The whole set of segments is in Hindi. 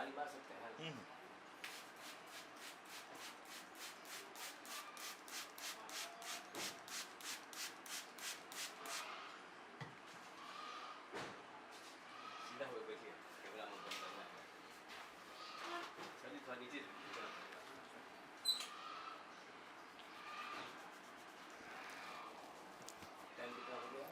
ताली मार सकते हैं। सीधा हो बैठिए, कैमरा में बंद करना है। थोड़ा नीचे टाइम कितना हो गया?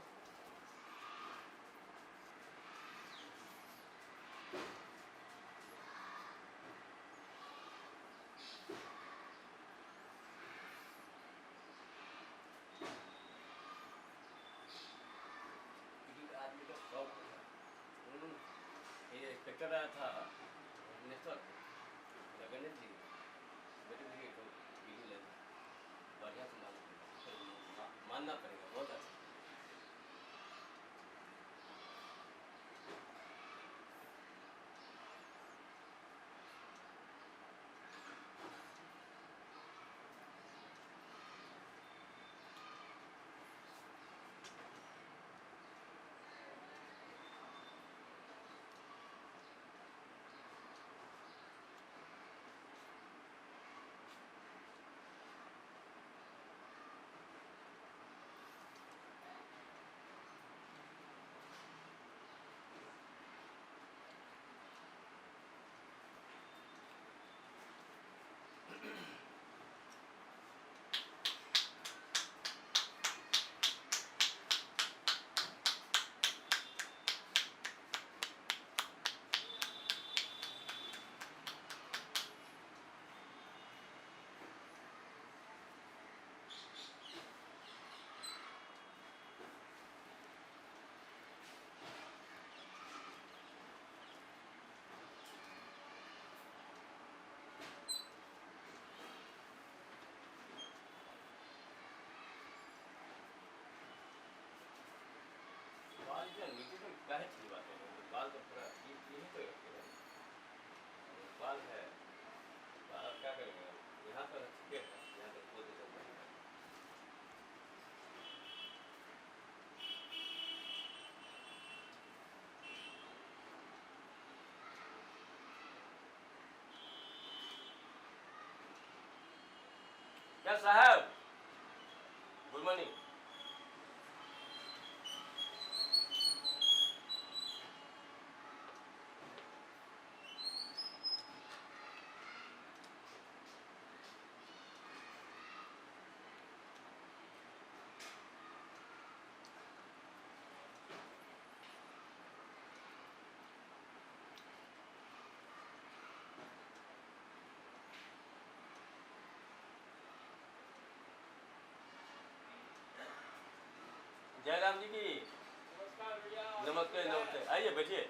आदमी का शौक होता है। ये इंस्पेक्टर आया था नेटवर्क गणेश जी बेटे भी तो वीडियो लेना बढ़िया से मानना पड़ेगा, बहुत अच्छा। बाल जो नीचे तो क्या है अच्छी बात है, बाल तो पूरा यही तो रखेगा। बाल है, बाल क्या करेंगे? यहाँ पर ठीक है, यहाँ पर कोई तो चलता है। क्या साहब, गुड मॉर्निंग। जयराम जी की नमस्कार भैया। नमस्ते नमस्ते, आइए बैठिए।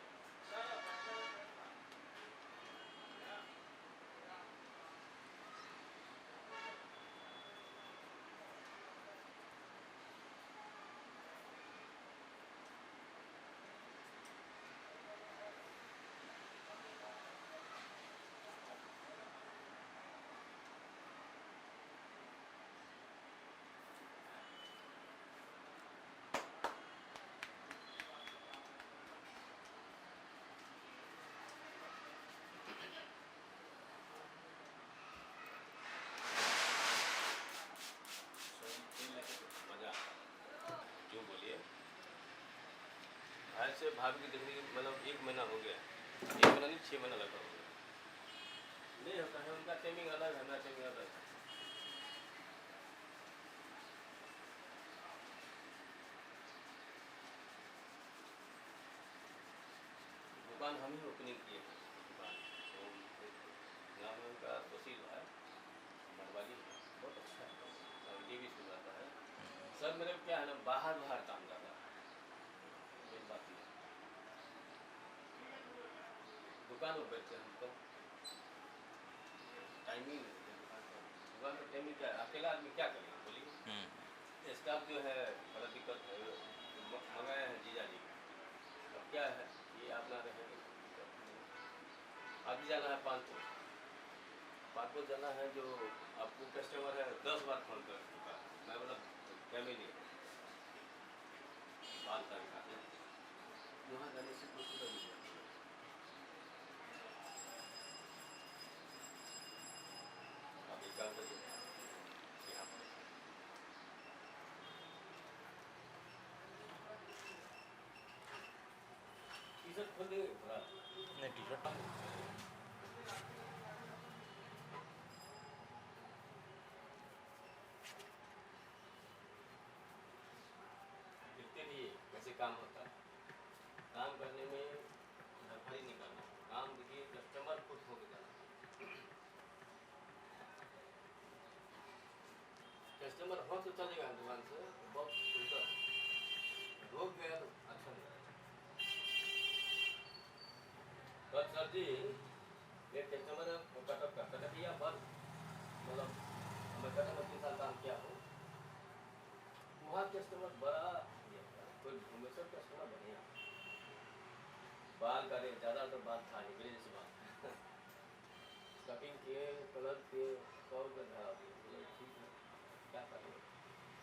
क्यों बोलिए? आज से भाभी की देखने की मतलब 1 महीना हो गया, 1 महीना नहीं 6 महीना लगा हो गया। नहीं होता है, उनका टाइमिंग अलग है, हमारा टाइमिंग अलग है। दुकान हम ही ओपनिंग किए हैं। दुकान नाम है उनका तोसील है, मरवाली है, बहुत अच्छा है और ये भी सुनाता है। सर मेरे क्या है ना, बाहर काम ज़्यादा है, मेन बात ये है। दुकान पर बैठते हैं हम तो टाइमिंग, दुकान पर टाइमिंग क्या है, अकेला आदमी क्या करेगा बोलिए। स्टाफ जो है बड़ा दिक्कत मंगाए हैं जीजा जी, अब क्या है ये आप ना रहेंगे, अभी जाना है 5 को जाना है, जो आपको कस्टमर है 10 बार फोन कर चुका है, मैं बोला फैमिली बाल का वहाँ जाने से कुछ नहीं। देखते रहिए कैसे काम होता है। काम करने में धफाई नहीं करना, काम देखिए कस्टमर खुश होकर जाना। कस्टमर हो तो चलेगा दुकान से तो बहुत सुंदर, रोक गया तो अच्छा नहीं रहेगा। कल सर जी एक कस्टमर कटकिया पर मतलब मैं कटक 3 साल काम किया हूँ, वहाँ कस्टमर बड़ा ये था, कोई हमेशा कस्टमर बढ़िया, बाल करे ज़्यादा तो बात था नहीं, मेरे जैसे बात कटिंग किए, कलर किए, 100 रुपये धरा दिए, बोले ठीक है क्या करें,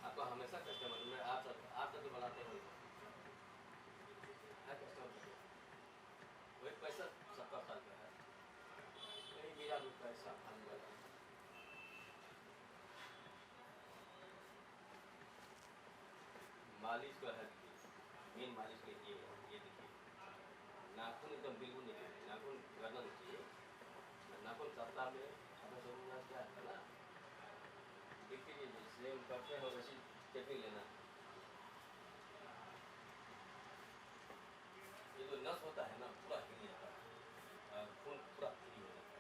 आपको हमेशा कस्टमर में आप सब बनाते हो कस्टमर बढ़िया, वही पैसा 70 साल का है, नहीं मेरा भी पैसा आने वाला है। मालिश का है, मेन मालिश के ये देखिए, नाखून एकदम बिल्कुल नहीं चाहिए, नाखून गड़ना नहीं चाहिए, नाखून सप्ताह में हमें समझना क्या है ना, देखिए जिससे हम करते हैं वैसी टेक्निक लेना। ये जो नस होता है ना पूरा हिल जाता है, खून पूरा फ्री हो जाता है।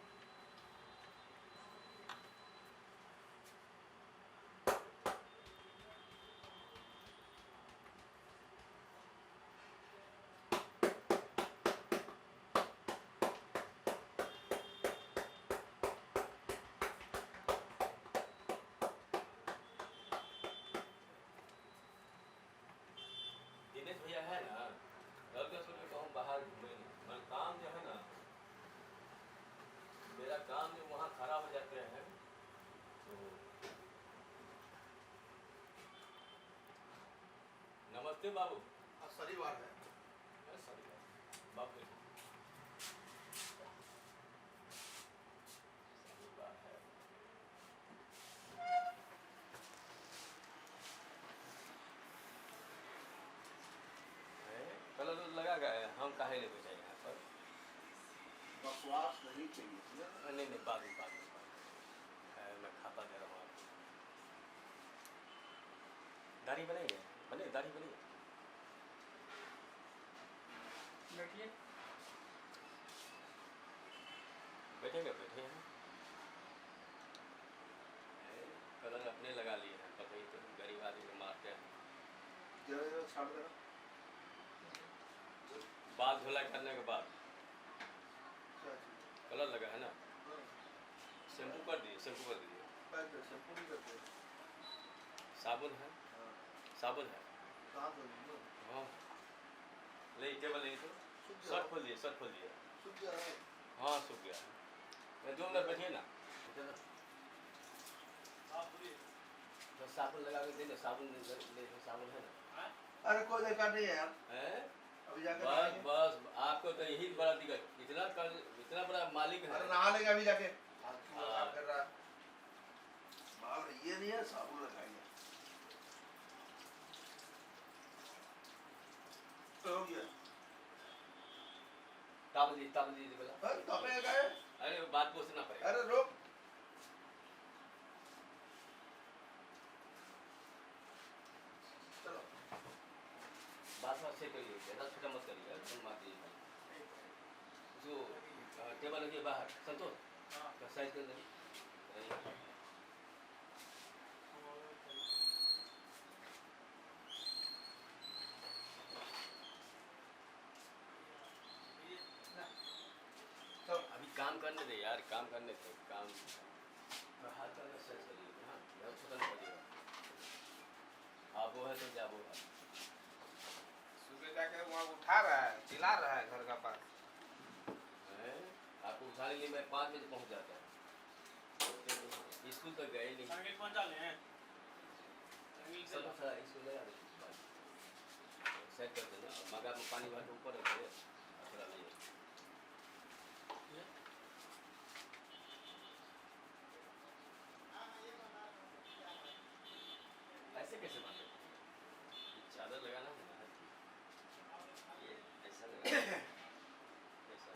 दिनेश भैया है ना, कल का सोचे कहूँ बाहर घूमे नहीं, मगर काम जो है ना, मेरा काम जो वहाँ खड़ा हो जाते हैं तो नमस्ते बाबू। शनिवार है बाबू शनिवार है, कलर लगा गया, हम काहे ले बैठे यहाँ पर, बकवास नहीं चाहिए। नहीं बाद में मैं खाता दे रहा हूँ आपको। दाढ़ी बनाइए, बने दाढ़ी बनाइए, बैठिए, बैठेंगे बैठे हैं, कलर अपने लगा लिए हैं, पता ही तो गरीब आदमी को मारते हैं। जरा छाड़ देना, बाल धुलाई करने के बाद क्या चीज़? कलर लगा है ना, हाँ, शैम्पू कर दीजिए, शैम्पू कर दीजिए, शैम्पू नहीं करते। साबुन है, हाँ, साबुन है, कहाँ से लो? हाँ ले टेबल ले तो सूख शर्ट खोल दिए, शर्ट खोल दिए, सूख गया है। हाँ सूख गया है, मैं 2 मिनट बैठिए ना, तो साबुन लगा के दे दे, साबुन साबुन है ना, अरे कोई दिक्कत नहीं है यार, है अभी जाकर बस नहाएंगे। बस आपको तो यही बड़ा दिक्कत, इतना बड़ा मालिक है। अरे नहा लेंगे अभी जाके। हाँ। कर रहा है बाल, ये नहीं है, साबुन लगाएंगे तो हो गया। ताप दीजिए बोला, अरे तपे गए, अरे बात पूछना पड़ेगा, अरे रोक, चलो बात से करिए, ज़्यादा छोटा मत करिए, तुम मार दीजिए भाई, जो टेबल रखिए बाहर, संतोष का साइज कर दीजिए, तो अभी काम करने दे यार, काम करने दे, काम हाथ का सच करिए ना, बहुत छोटा नहीं करिएगा, आप वो है तो क्या वो है, सुबह जाके वहाँ उठा रहा है, चिल्ला रहा है घर का पास। आपको उठाने के लिए मैं 5 बजे पहुँच जाता है, स्कूल तक गए नहीं, संगीत कौन चाले हैं? सब स्कूल लगा दे, सेट कर देना, मगा में पानी भर के ऊपर रख दे, थोड़ा नहीं ऐसे कैसे बांधे, चादर लगाना है ना, ये ऐसा लगा, ऐसा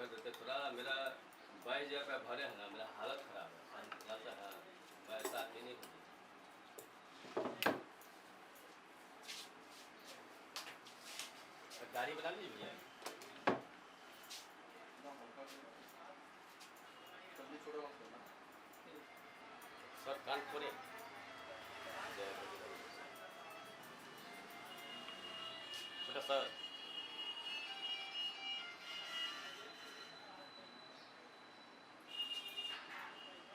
कर देते थोड़ा। मेरा 22,000 रुपया भरे है ना, मेरा हालत ख़राब है, जानता है। मैं ऐसा आदमी नहीं हूँ। गाड़ी बना लीजिए भैया। सर कान खोले। बेटा सर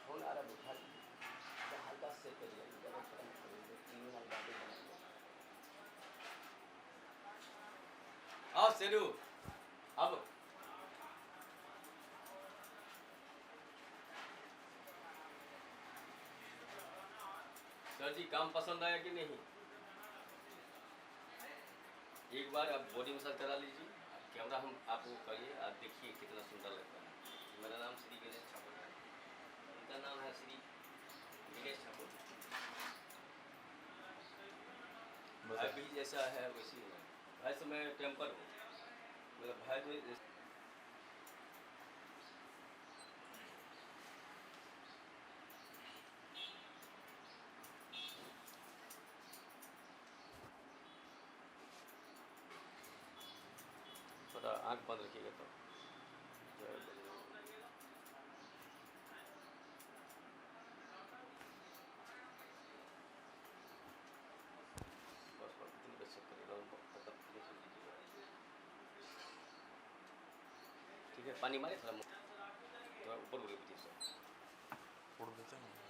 फोन आ रहा है, उठा लीजिए। हल्का से करिए, ज़्यादा थोड़ा मत करिए, 3 मिनट बाद बनाइए। आओ शेरू, अब सर जी काम पसंद आया कि नहीं? एक बार आप बॉडी मसाज करा लीजिए, कैमरा हम आपको करिए, आप देखिए कितना सुंदर लगता है। मेरा नाम श्री गणेश ठाकुर है, उनका नाम है श्री दिनेश ठाकुर। भाई भी जैसा है वैसी है। भाई से मैं टेम्पर हूँ, मेरा भाई भी थोड़ा आँख बंद रखिएगा तो। जय बजरंग। बस बस इतनी बस चेक करिएगा, उनको तब तक देख लीजिएगा। ठीक है, पानी मारे थोड़ा ऊपर उड़ गए सर। उड़ देते हैं।